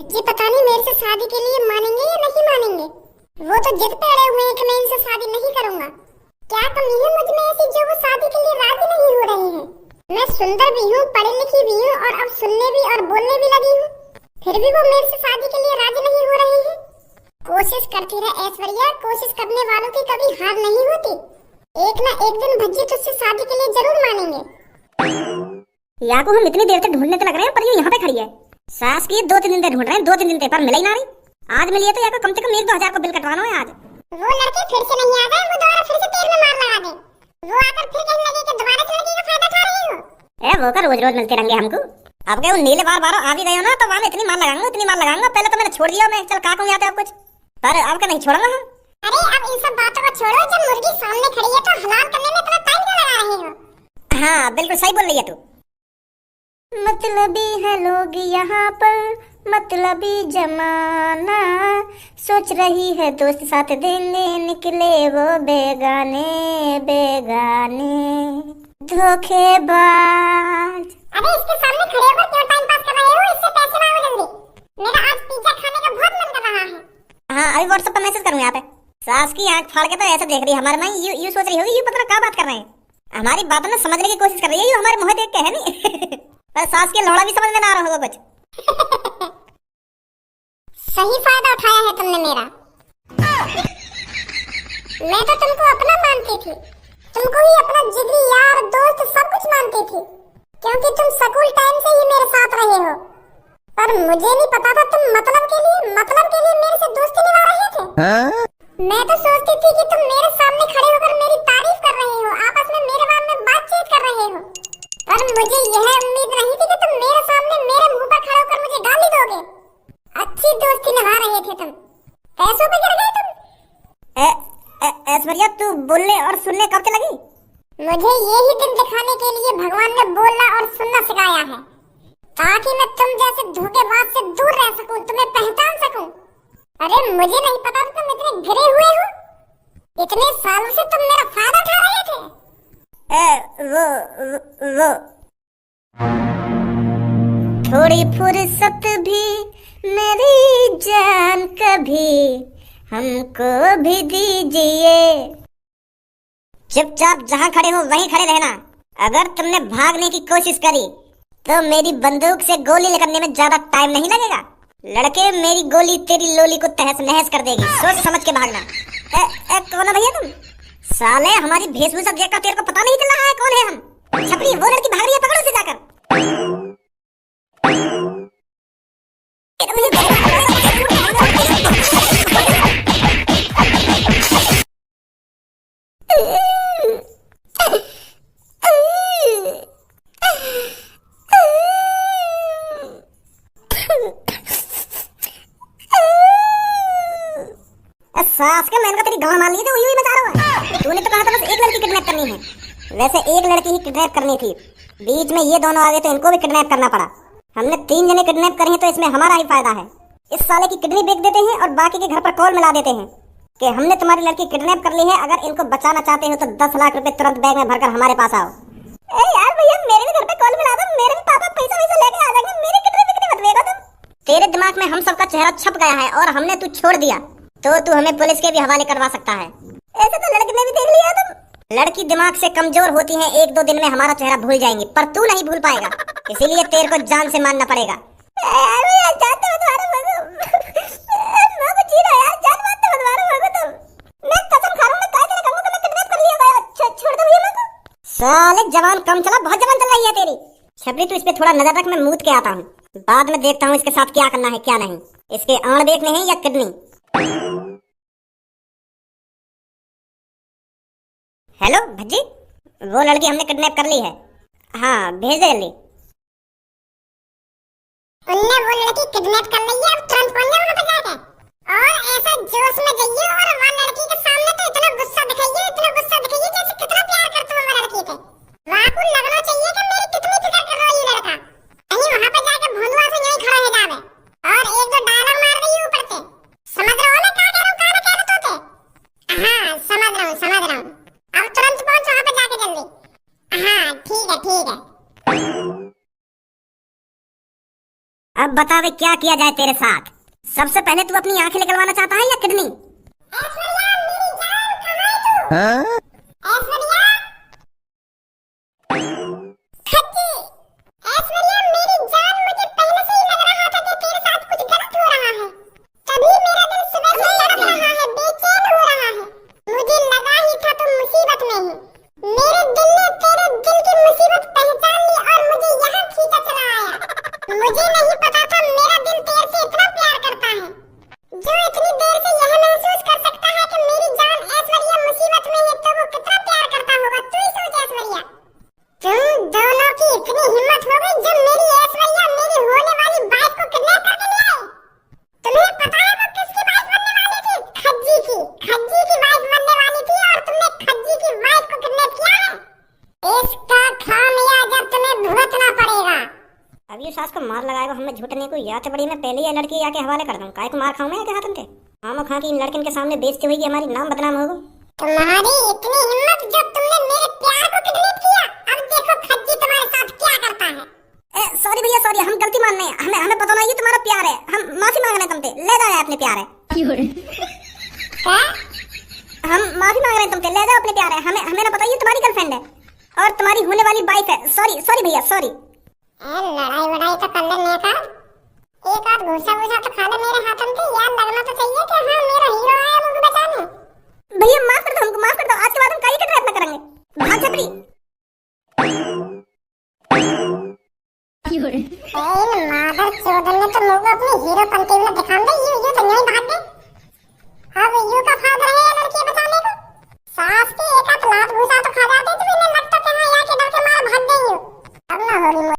जी पता नहीं मेरे से शादी के लिए मानेंगे या नहीं मानेंगे। वो तो जिद पे अड़े हुए हैं कि मैं इनसे शादी नहीं करूंगा। क्या कमी है मुझ में ऐसी जो वो शादी के लिए राजी नहीं हो रहे हैं। मैं सुंदर भी हूँ, पढ़ी लिखी भी हूँ और अब सुनने भी और बोलने भी लगी हूँ, फिर भी वो मेरे से शादी के लिए राजी नहीं हो रहे हैं। कोशिश करती रहे ऐश्वर्या, कोशिश करने वालों की कभी हार नहीं होती। एक ना एक दिन भज्जी तुझसे शादी के लिए जरूर मानेंगे। या को हम इतनी देर तक ढूंढने तो लग रहे हैं, पर ये यहाँ पे खड़ी है। सास की 2-3 दिन से ढूंढ रहे हैं, 2-3 दिन से पर मिल ही ना रही। आज मिली है तो या को कम से कम 1-2 हजार को बिल कटवाना है आज। वो लड़के फिर से नहीं आ गए, वो दोबारा फिर से तेल में मार लगा दे। वो आकर फिर कहने लगे कि दोबारा से लड़की का फायदा उठा रही हो। वो का रोज रोज मिलते रहेंगे हमको। अब गए वो नीले बार आ भी गए हो ना, तो वहां इतनी मार लगाऊंगा, इतनी मार लगाऊंगा। पहले तो मैंने छोड़ दिया, मैं चल काकूंगा यहाँ पे अब कुछ, पर अब का नहीं छोड़ूंगा हम। अरे अब इन सब बातों को छोड़ो, जब मुर्गी सामने खड़ी है तो हलाल करने में इतना टाइम क्यों लगा रहे हो। हाँ बिल्कुल सही बोल रही है तू। मतलबी है लोग यहाँ पर, मतलबी जमाना, सोच रही है दोस्त साथ देने, निकले वो बेगाने बेगाने धोखेबाज। अरे इसके सामने खड़े होकर क्यों टाइम पास कर रहे हो, इससे पैसे मांगो जल्दी। मेरा आज पिज्जा खाने का बहुत मन कर रहा है। हाँ अभी व्हाट्सएप पर मैसेज करूँ यहाँ पे। सास की आंख फाड़ के तो ऐसा देख रही है हमारे माँ, यू सोच रही होगी ये पता क्या बात कर रहे हैं। हमारी बातों में समझने की कोशिश कर रही है, हमारे मुंह देख के है नहीं। पर सास के लौड़ा भी समझ में ना आ रहा होगा कुछ। सही फायदा उठाया है तुमने मेरा। मैं तो तुमको अपना मानती थी, तुमको ही अपना जिगरी यार दोस्त सब कुछ मानती थी, क्योंकि तुम स्कूल टाइम से ही मेरे साथ रहे हो। पर मुझे नहीं पता था तुम मतलब के लिए मेरे से दोस्ती निभा रहे थे। मैं तो सोचती थी कि तुम मेरे सामने खड़े होकर मेरी तारीफ कर रहे हो, आपस में मेरे बारे में बातचीत कर रहे हो। पर मुझे यह उम्मीद नहीं थी कि तुम मेरे सामने मेरे मुंह पर खड़े होकर मुझे गाली दोगे। अच्छी दोस्ती निभा रहे थे तुम, पैसों पे गिर गए तुम। ऐश्वर्या तू बोलने और सुनने कब से लगी? मुझे यही दिन दिखाने के लिए भगवान ने बोलना और सुनना सिखाया है, ताकि मैं तुम जैसे धोखेबाज से दूर रह सकूं, तुम्हें पहचान सकूं। अरे मुझे नहीं पता था तुम इतने गिरे हुए हो। इतने सालों से तुम मेरा फायदा उठा रहे थे। वो थोड़ी फुर्सत भी मेरी जान कभी हमको भी दीजिए। चुपचाप जहाँ खड़े हो वहीं खड़े रहना। अगर तुमने भागने की कोशिश करी तो मेरी बंदूक से गोली निकलने में ज्यादा टाइम नहीं लगेगा। लड़के मेरी गोली तेरी लोली को तहस नहस कर देगी, सोच समझ के भागना। कौन है भैया तुम? साले हमारी वेशभूषा देखकर तेरे को पता नहीं चल रहा है कौन है हम? छपरी वो लड़की भाग रही है, पकड़ो उसे जाकर। सास के मैंने तेरी गांड मार ली थी, वही मचा रहा है। तूने तो कहा था बस एक लड़की किडनैप करनी है। वैसे एक लड़की ही किडनैप करनी थी, बीच में ये दोनों आ गए तो इनको भी किडनैप करना पड़ा। हमने 3 जने किडनैप करे हैं तो इसमें हमारा ही फायदा है। इस साले की किडनी बेच देते हैं और बाकी के घर पर कॉल मिला देते हैं कि हमने तुम्हारी लड़की किडनैप कर ली है, अगर इनको बचाना चाहते हो तो 10 लाख रुपए तुरंत बैग में भरकर हमारे पास आओ। यार भैया मेरे भी घर पे कॉल मिला दो, मेरे भी पापा पैसा वैसा लेके आ जाएंगे, मेरी किडनी बिकने मत देगा तुम। तेरे दिमाग में हम सबका चेहरा छप गया है और हमने तू छोड़ दिया तो तू हमें पुलिस के भी हवाले करवा सकता है। ऐसे तो लड़की ने भी देख लिया तुम। लड़की दिमाग से कमजोर होती है, 1-2 दिन में हमारा चेहरा भूल जाएंगी, पर तू नहीं भूल पाएगा, इसीलिए तेरे को जान से मानना पड़ेगा। साले जवान कम चला, बहुत जवान चल रही है तेरी। छपरी तू इस पे थोड़ा नजर रख, मैं मूत के आता हूँ, बाद में देखता हूँ इसके साथ क्या करना है क्या नहीं। इसके आंख देखने हैं या किडनी। हेलो भज्जी, वो लड़की हमने किडनैप कर ली है। हाँ भेज दे जल्दी। उनने वो लड़की किडनैप कर ली है, अब तुरंत पहुंच जाओ वहां पर जाकर और ऐसा जोश में जाइए और वहां लड़की के सामने तो इतना गुस्सा दिखाइए जैसे कितना प्यार करते हो वो लड़की पे। वहां को लगना चाहिए कि मेरी कितनी फिक्र कर रहा है ये लड़का। कहीं वहां पर जाकर भोंदुआ से यहीं खड़ा हो जावे और 1-2 डायलॉग मार रही ऊपर से। समझ रहे हो मैं क्या कह रहा हूं, क्या कहते हो ते? हां समझ रहा हूं। अब तुरंत पहुंच वहां पे जाके जल्दी। हां ठीक है। अब बता वे क्या किया जाए तेरे साथ। सबसे पहले तू अपनी आंखें निकलवाना चाहता है या किडनी? ऐश्वर्या मेरी जान कहाँ है तू? ऐश्वर्या खज्जी, ऐश्वर्या मेरी जान, मुझे पहले से ही लग रहा था कि तेरे साथ कुछ गलत हो रहा है। तभी मेरा दिल सुबह से तड़प रहा है, बेचैन हो रहा है। मुझे लगा ही था तुम मुसीबत में ही। मेरे दिल ने तेरे दिल की मुसीबत पहचान ली और मुझे यहाँ खींचा चला आया। मुझे नहीं पता था मेरा दिल तेरे से इतना प्यार करता है, जो इतनी देर से यह महसूस कर सकता है कि मेरी जान ऐश्वर्या मुसीबत में है, तो वो कितना प्यार करता होगा। तू ही सोच ऐश्वर्या, तुम दोनों की इतनी हिम्मत हो गई जब मेरी ऐश्वर्या मेरी होने वाली वाइफ को किडनैप करके ले आए। तुम्हें पता है वो किसकी वाइफ बनने वाली थी? खज्जी की वाइफ बनने वाली थी और तुमने खज्जी की वाइफ को किडनैप किया है। इसका खामियाजा तुम्हें भुगतना पड़ेगा। अब ये सास को मार लगाएगा हमें झूठने को, या तो बड़ी मैं पहले ये लड़की आके हवाले कर दूं। काय को मार खाऊं मैं आके हाथन थे? हम खा की इन लड़किन के सामने बेइज्जती होगी, हमारी नाम बदनाम होगा। तुम्हारी इतनी हिम्मत जब तुमने मेरे प्यार को किडनैप किया, अब देखो खज्जी तुम्हारे साथ क्या करता है। सॉरी भैया सॉरी, हम गलती मान रहे हैं। हमें पता नहीं तुम्हारा प्यार है, हम माफी मांग रहे हैं तुमसे। ले जाओ अपने प्यार है। क्या? हम माफी मांग रहे हैं तुमसे, ले जाओ अपने प्यार है। हमें ना पता ये तुम्हारी गर्लफ्रेंड है और तुम्हारी होने वाली वाइफ है। सॉरी भैया सॉरी। लड़ाई वड़ाई तो कर लेने का, एक आध घूसा तो खा ले मेरे हाथन से। याद लगना तो चाहिए कि हाँ मेरा हीरो आया मुझे बचाने। भैया माफ कर दो हमको, माफ कर दो। आज के बाद हम कहीं का ट्रैप न करेंगे। भाग छपरी। मादर चोदन ने तो मुझे अपनी हीरो बनते हुए दिखा दे। ये तो नहीं भाग गए। अब यू का फादर है लड़की बचाने को। सास के